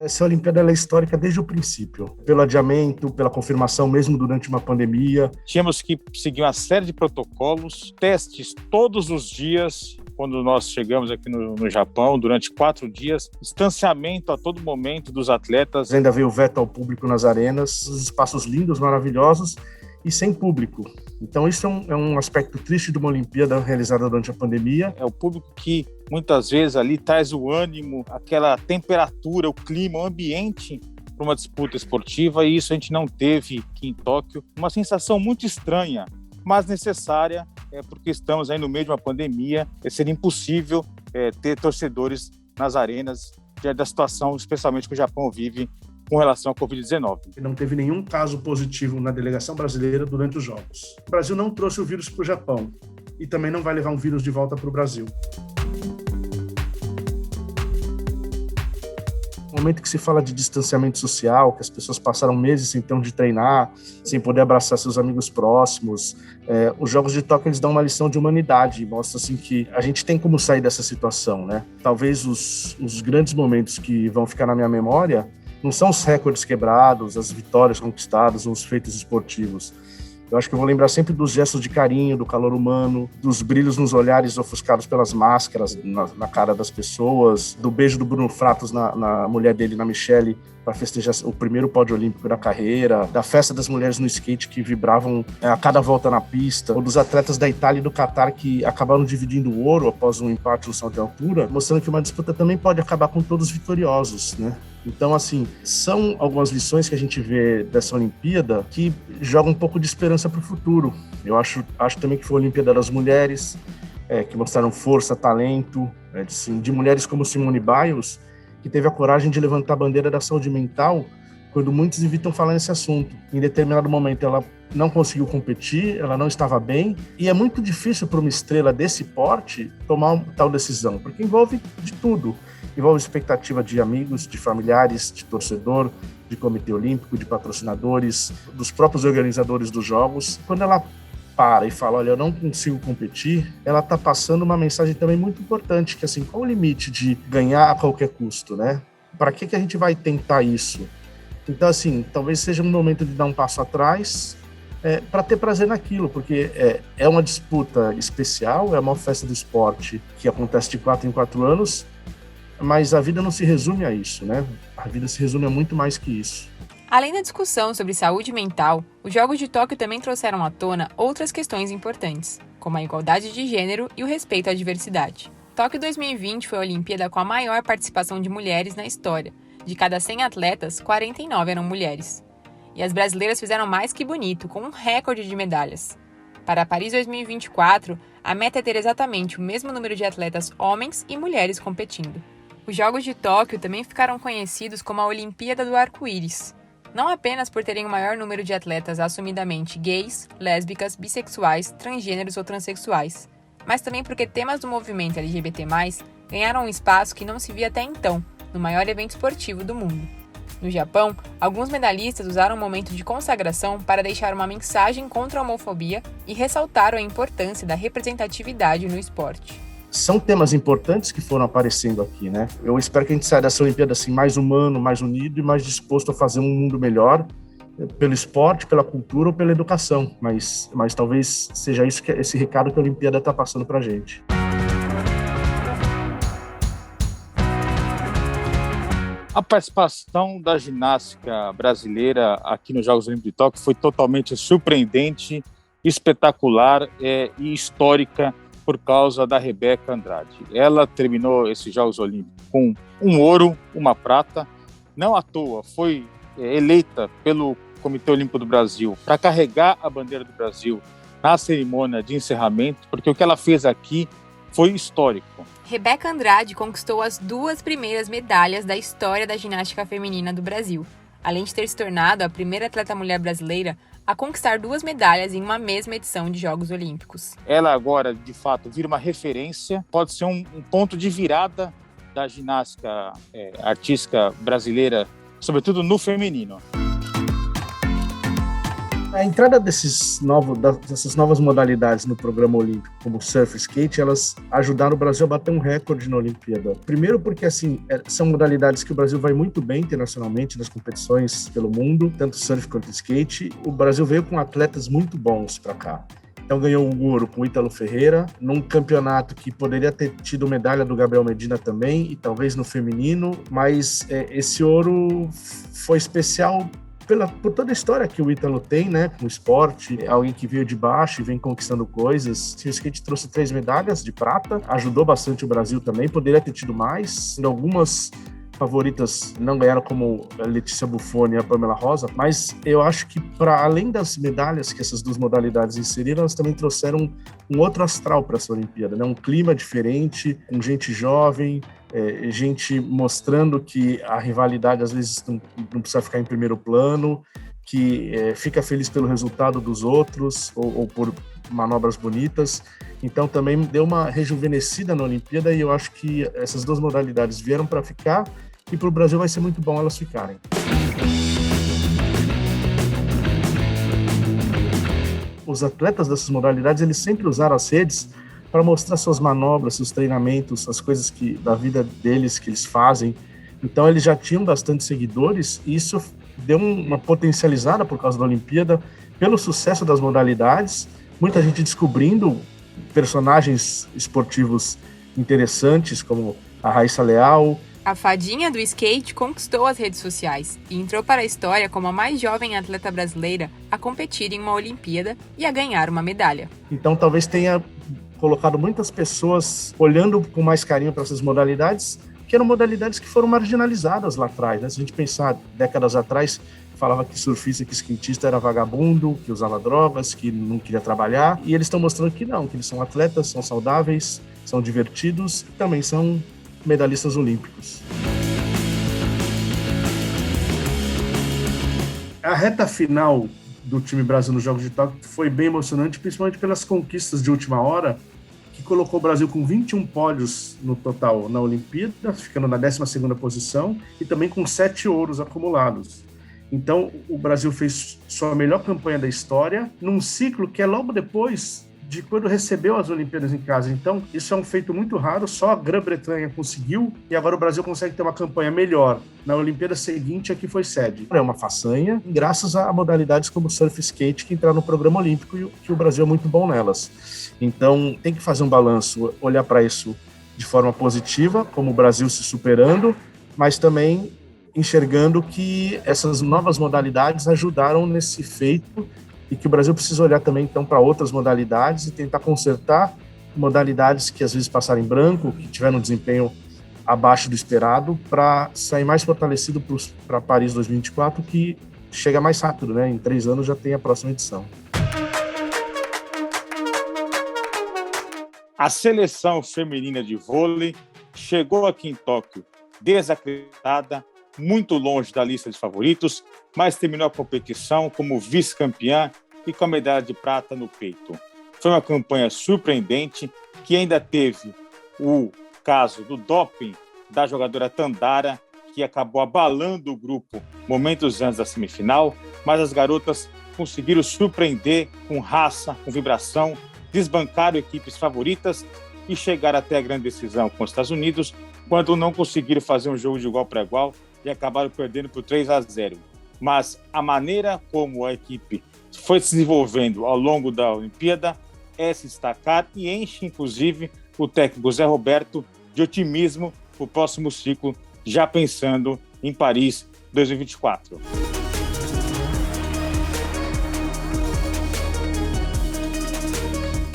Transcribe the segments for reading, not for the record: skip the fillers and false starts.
Essa Olimpíada ela é histórica desde o princípio, pelo adiamento, pela confirmação mesmo durante uma pandemia. Tínhamos que seguir uma série de protocolos, testes todos os dias, quando nós chegamos aqui no Japão, durante 4 dias, distanciamento a todo momento dos atletas. Ainda veio o veto ao público nas arenas, os espaços lindos, maravilhosos, e sem público. Então isso é um aspecto triste de uma Olimpíada realizada durante a pandemia. É o público que muitas vezes ali traz o ânimo, aquela temperatura, o clima, o ambiente para uma disputa esportiva, e isso a gente não teve aqui em Tóquio. Uma sensação muito estranha, mas necessária, porque estamos aí no meio de uma pandemia. Seria impossível ter torcedores nas arenas diante da situação, especialmente que o Japão vive com relação à Covid-19. Não teve nenhum caso positivo na delegação brasileira durante os Jogos. O Brasil não trouxe o vírus para o Japão e também não vai levar um vírus de volta para o Brasil. No momento que se fala de distanciamento social, que as pessoas passaram meses sem ter onde treinar, sem poder abraçar seus amigos próximos, os Jogos de Tóquio eles dão uma lição de humanidade, mostra assim que a gente tem como sair dessa situação, né? Talvez os grandes momentos que vão ficar na minha memória não são os recordes quebrados, as vitórias conquistadas ou os feitos esportivos. Eu acho que eu vou lembrar sempre dos gestos de carinho, do calor humano, dos brilhos nos olhares ofuscados pelas máscaras na cara das pessoas, do beijo do Bruno Fratos na mulher dele, na Michele, para festejar o primeiro pódio olímpico da carreira, da festa das mulheres no skate que vibravam a cada volta na pista, ou dos atletas da Itália e do Catar que acabaram dividindo o ouro após um empate no salto de altura, mostrando que uma disputa também pode acabar com todos vitoriosos, né? Então, assim, são algumas lições que a gente vê dessa Olimpíada que jogam um pouco de esperança para o futuro. Eu acho também que foi a Olimpíada das mulheres, que mostraram força, talento, de mulheres como Simone Biles, que teve a coragem de levantar a bandeira da saúde mental quando muitos evitam falar nesse assunto. Em determinado momento, ela não conseguiu competir, ela não estava bem, e é muito difícil para uma estrela desse porte tomar uma tal decisão, porque envolve de tudo. Envolve expectativa de amigos, de familiares, de torcedor, de comitê olímpico, de patrocinadores, dos próprios organizadores dos jogos. Quando ela para e fala, olha, eu não consigo competir, ela está passando uma mensagem também muito importante, que assim, qual o limite de ganhar a qualquer custo, né? Para que a gente vai tentar isso? Então, assim, talvez seja um momento de dar um passo atrás para ter prazer naquilo, porque é uma disputa especial, é uma festa do esporte que acontece de 4 em 4 anos, mas a vida não se resume a isso, né? A vida se resume a muito mais que isso. Além da discussão sobre saúde mental, os Jogos de Tóquio também trouxeram à tona outras questões importantes, como a igualdade de gênero e o respeito à diversidade. Tóquio 2020 foi a Olimpíada com a maior participação de mulheres na história. De cada 100 atletas, 49 eram mulheres. E as brasileiras fizeram mais que bonito, com um recorde de medalhas. Para Paris 2024, a meta é ter exatamente o mesmo número de atletas homens e mulheres competindo. Os Jogos de Tóquio também ficaram conhecidos como a Olimpíada do Arco-Íris. Não apenas por terem o maior número de atletas assumidamente gays, lésbicas, bissexuais, transgêneros ou transexuais, mas também porque temas do movimento LGBT+, ganharam um espaço que não se via até então, no maior evento esportivo do mundo. No Japão, alguns medalhistas usaram o momento de consagração para deixar uma mensagem contra a homofobia e ressaltaram a importância da representatividade no esporte. São temas importantes que foram aparecendo aqui, né? Eu espero que a gente saia dessa Olimpíada assim, mais humano, mais unido e mais disposto a fazer um mundo melhor pelo esporte, pela cultura ou pela educação. Mas talvez seja isso esse recado que a Olimpíada está passando para a gente. A participação da ginástica brasileira aqui nos Jogos Olímpicos de Tóquio foi totalmente surpreendente, espetacular e histórica, por causa da Rebeca Andrade. Ela terminou esses Jogos Olímpicos com um ouro, uma prata. Não à toa, foi eleita pelo Comitê Olímpico do Brasil para carregar a bandeira do Brasil na cerimônia de encerramento, porque o que ela fez aqui foi histórico. Rebeca Andrade conquistou as 2 primeiras medalhas da história da ginástica feminina do Brasil, além de ter se tornado a primeira atleta mulher brasileira a conquistar 2 medalhas em uma mesma edição de Jogos Olímpicos. Ela agora, de fato, vira uma referência, pode ser um ponto de virada da ginástica artística brasileira, sobretudo no feminino. A entrada dessas novas modalidades no programa olímpico, como surf e skate, elas ajudaram o Brasil a bater um recorde na Olimpíada. Primeiro porque, assim, são modalidades que o Brasil vai muito bem internacionalmente nas competições pelo mundo, tanto surf quanto skate. O Brasil veio com atletas muito bons para cá. Então ganhou o ouro com o Ítalo Ferreira, num campeonato que poderia ter tido medalha do Gabriel Medina também, e talvez no feminino, mas esse ouro foi especial por toda a história que o Ítalo tem, né, com o esporte, alguém que veio de baixo e vem conquistando coisas. O skate trouxe 3 medalhas de prata, ajudou bastante o Brasil também, poderia ter tido mais. Algumas favoritas não ganharam, como a Letícia Buffoni e a Pamela Rosa, mas eu acho que, para além das medalhas que essas 2 modalidades inseriram, elas também trouxeram um outro astral para essa Olimpíada, né? Um clima diferente, com gente jovem, gente mostrando que a rivalidade às vezes não precisa ficar em primeiro plano, que fica feliz pelo resultado dos outros ou por manobras bonitas. Então também deu uma rejuvenescida na Olimpíada, e eu acho que essas 2 modalidades vieram para ficar, e para o Brasil vai ser muito bom elas ficarem. Os atletas dessas modalidades, eles sempre usaram as redes para mostrar suas manobras, seus treinamentos, as coisas da vida deles que eles fazem. Então eles já tinham bastante seguidores, e isso deu uma potencializada por causa da Olimpíada, pelo sucesso das modalidades, muita gente descobrindo personagens esportivos interessantes, como a Raíssa Leal. A fadinha do skate conquistou as redes sociais e entrou para a história como a mais jovem atleta brasileira a competir em uma Olimpíada e a ganhar uma medalha. Então talvez tenha colocado muitas pessoas olhando com mais carinho para essas modalidades, que eram modalidades que foram marginalizadas lá atrás, né? Se a gente pensar décadas atrás, falava que surfista, que skatista era vagabundo, que usava drogas, que não queria trabalhar, e eles estão mostrando que não, que eles são atletas, são saudáveis, são divertidos e também são medalhistas olímpicos. A reta final do time Brasil nos Jogos de Tóquio foi bem emocionante, principalmente pelas conquistas de última hora, que colocou o Brasil com 21 pódios no total na Olimpíada, ficando na 12ª posição, e também com 7 ouros acumulados. Então, o Brasil fez sua melhor campanha da história, num ciclo que é logo depois de quando recebeu as Olimpíadas em casa. Então, isso é um feito muito raro, só a Grã-Bretanha conseguiu, e agora o Brasil consegue ter uma campanha melhor na Olimpíada seguinte a que foi sede. É uma façanha, graças a modalidades como surf e skate, que entraram no programa olímpico, e que o Brasil é muito bom nelas. Então, tem que fazer um balanço, olhar para isso de forma positiva, como o Brasil se superando, mas também enxergando que essas novas modalidades ajudaram nesse feito, e que o Brasil precisa olhar também, então, para outras modalidades e tentar consertar modalidades que às vezes passaram em branco, que tiveram um desempenho abaixo do esperado, para sair mais fortalecido para Paris 2024, que chega mais rápido, né? Em 3 anos já tem a próxima edição. A seleção feminina de vôlei chegou aqui em Tóquio desacreditada, muito longe da lista de favoritos, mas terminou a competição como vice-campeã e com a medalha de prata no peito. Foi uma campanha surpreendente, que ainda teve o caso do doping da jogadora Tandara, que acabou abalando o grupo momentos antes da semifinal, mas as garotas conseguiram surpreender com raça, com vibração, desbancaram equipes favoritas e chegaram até a grande decisão com os Estados Unidos, quando não conseguiram fazer um jogo de igual para igual e acabaram perdendo por 3-0. Mas a maneira como a equipe foi se desenvolvendo ao longo da Olimpíada é se destacar e enche, inclusive, o técnico Zé Roberto de otimismo para o próximo ciclo, já pensando em Paris 2024.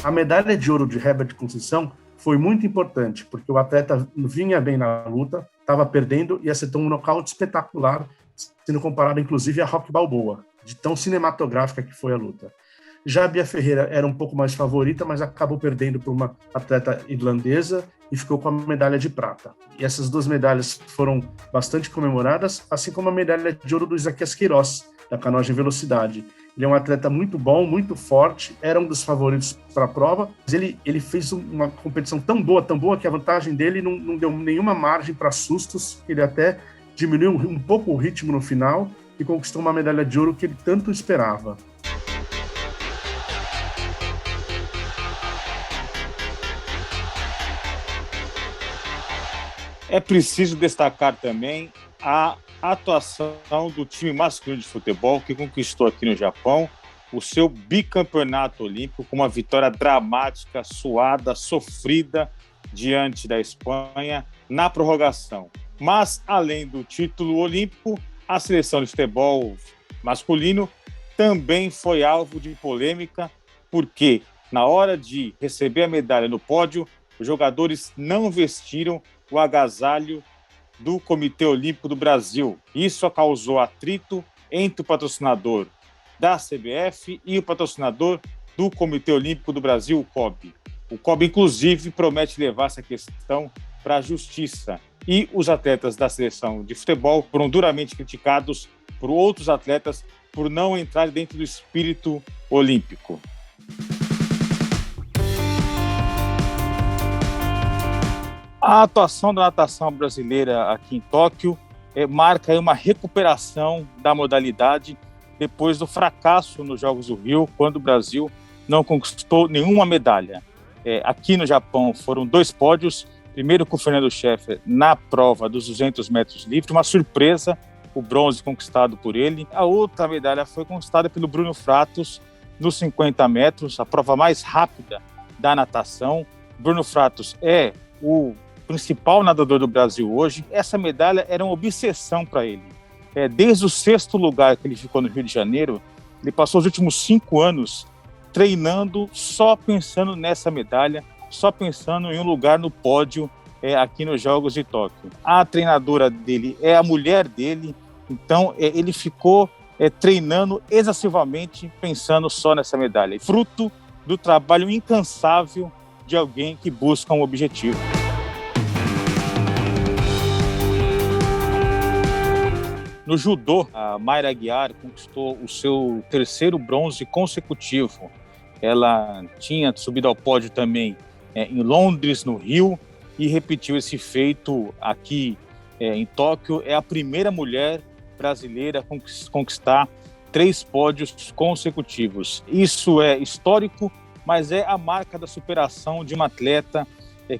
A medalha de ouro de Herbert Conceição foi muito importante, porque o atleta vinha bem na luta, estava perdendo e acertou um nocaute espetacular, sendo comparado inclusive a Rocky Balboa, de tão cinematográfica que foi a luta. Já a Bia Ferreira era um pouco mais favorita, mas acabou perdendo por uma atleta irlandesa e ficou com a medalha de prata. E essas 2 medalhas foram bastante comemoradas, assim como a medalha de ouro do Isaquias Queiroz, da canoagem velocidade. Ele é um atleta muito bom, muito forte, era um dos favoritos para a prova, mas ele fez uma competição tão boa, que a vantagem dele não deu nenhuma margem para sustos, ele até diminuiu um pouco o ritmo no final e conquistou uma medalha de ouro que ele tanto esperava. É preciso destacar também a atuação do time masculino de futebol que conquistou aqui no Japão o seu bicampeonato olímpico com uma vitória dramática, suada, sofrida diante da Espanha na prorrogação. Mas, além do título olímpico, a seleção de futebol masculino também foi alvo de polêmica, porque na hora de receber a medalha no pódio, os jogadores não vestiram o agasalho do Comitê Olímpico do Brasil. Isso causou atrito entre o patrocinador da CBF e o patrocinador do Comitê Olímpico do Brasil, o COB. O COB, inclusive, promete levar essa questão para a justiça. E os atletas da seleção de futebol foram duramente criticados por outros atletas por não entrar dentro do espírito olímpico. A atuação da natação brasileira aqui em Tóquio marca uma recuperação da modalidade depois do fracasso nos Jogos do Rio, quando o Brasil não conquistou nenhuma medalha. Aqui no Japão foram 2 pódios, primeiro com o Fernando Scheffer na prova dos 200 metros livre, uma surpresa, o bronze conquistado por ele. A outra medalha foi conquistada pelo Bruno Fratos nos 50 metros, a prova mais rápida da natação. Bruno Fratos é o principal nadador do Brasil hoje. Essa medalha era uma obsessão para ele. Desde o 6º lugar que ele ficou no Rio de Janeiro, ele passou os últimos 5 anos treinando, só pensando nessa medalha, só pensando em um lugar no pódio aqui nos Jogos de Tóquio. A treinadora dele é a mulher dele, então ele ficou treinando exacerbamente, pensando só nessa medalha, fruto do trabalho incansável de alguém que busca um objetivo. No judô, a Mayra Aguiar conquistou o seu 3º bronze consecutivo. Ela tinha subido ao pódio também em Londres, no Rio, e repetiu esse feito aqui em Tóquio. É a primeira mulher brasileira a conquistar 3 pódios consecutivos. Isso é histórico, mas é a marca da superação de uma atleta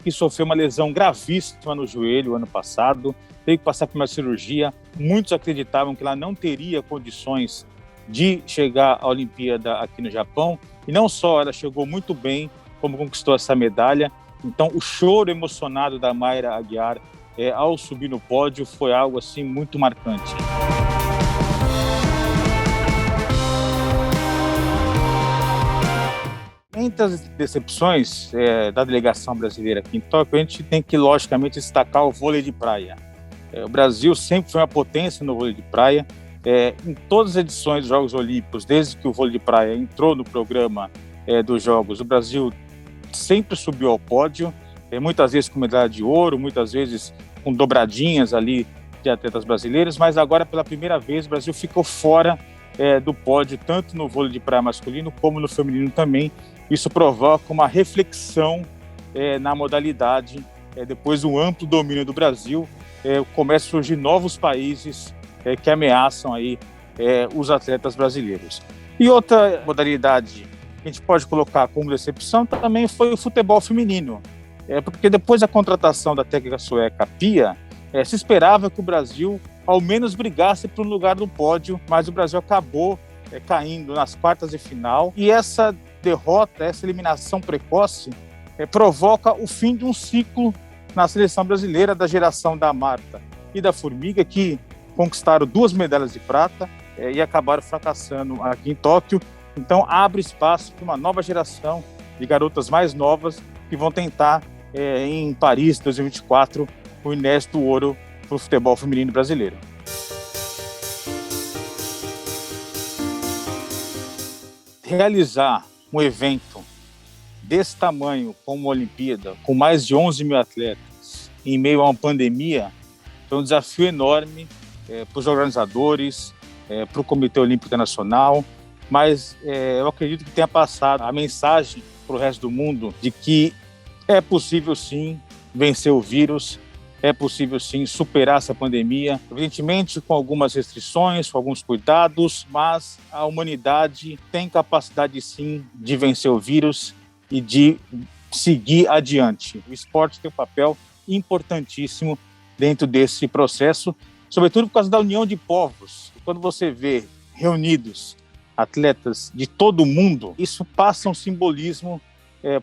que sofreu uma lesão gravíssima no joelho ano passado, teve que passar por uma cirurgia. Muitos acreditavam que ela não teria condições de chegar à Olimpíada aqui no Japão, e não só ela chegou muito bem, como conquistou essa medalha. Então o choro emocionado da Mayra Aguiar ao subir no pódio foi algo assim muito marcante. Entre as decepções da delegação brasileira aqui em Tóquio, a gente tem que, logicamente, destacar o vôlei de praia. O Brasil sempre foi uma potência no vôlei de praia. Em todas as edições dos Jogos Olímpicos, desde que o vôlei de praia entrou no programa dos Jogos, o Brasil sempre subiu ao pódio, muitas vezes com medalha de ouro, muitas vezes com dobradinhas ali de atletas brasileiros, mas agora, pela primeira vez, o Brasil ficou fora do pódio, tanto no vôlei de praia masculino como no feminino também. Isso provoca uma reflexão na modalidade. Depois do amplo domínio do Brasil, começam a surgir novos países que ameaçam aí, os atletas brasileiros. E outra modalidade que a gente pode colocar como decepção também foi o futebol feminino. Porque depois da contratação da técnica sueca Pia, se esperava que o Brasil ao menos brigasse por um lugar no pódio, mas o Brasil acabou caindo nas quartas de final. E essa derrota, essa eliminação precoce, provoca o fim de um ciclo na seleção brasileira, da geração da Marta e da Formiga, que conquistaram 2 medalhas de prata e acabaram fracassando aqui em Tóquio. Então abre espaço para uma nova geração de garotas mais novas que vão tentar em Paris 2024 o inédito ouro para o futebol feminino brasileiro. Realizar um evento desse tamanho, como a Olimpíada, com mais de 11 mil atletas, em meio a uma pandemia, foi um desafio enorme para os organizadores, para o Comitê Olímpico Internacional, mas eu acredito que tenha passado a mensagem para o resto do mundo de que é possível sim vencer o vírus, é possível sim superar essa pandemia, evidentemente com algumas restrições, com alguns cuidados, mas a humanidade tem capacidade sim de vencer o vírus e de seguir adiante. O esporte tem um papel importantíssimo dentro desse processo, sobretudo por causa da união de povos. Quando você vê reunidos atletas de todo o mundo, isso passa um simbolismo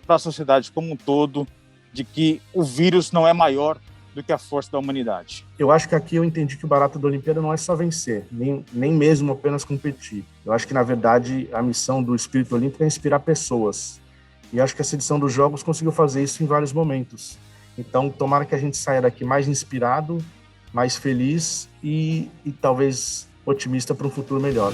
para a sociedade como um todo, de que o vírus não é maior do que a força da humanidade. Eu acho que aqui eu entendi que o barato da Olimpíada não é só vencer, nem mesmo apenas competir. Eu acho que, na verdade, a missão do espírito olímpico é inspirar pessoas. E acho que essa edição dos Jogos conseguiu fazer isso em vários momentos. Então, tomara que a gente saia daqui mais inspirado, mais feliz e talvez otimista para um futuro melhor.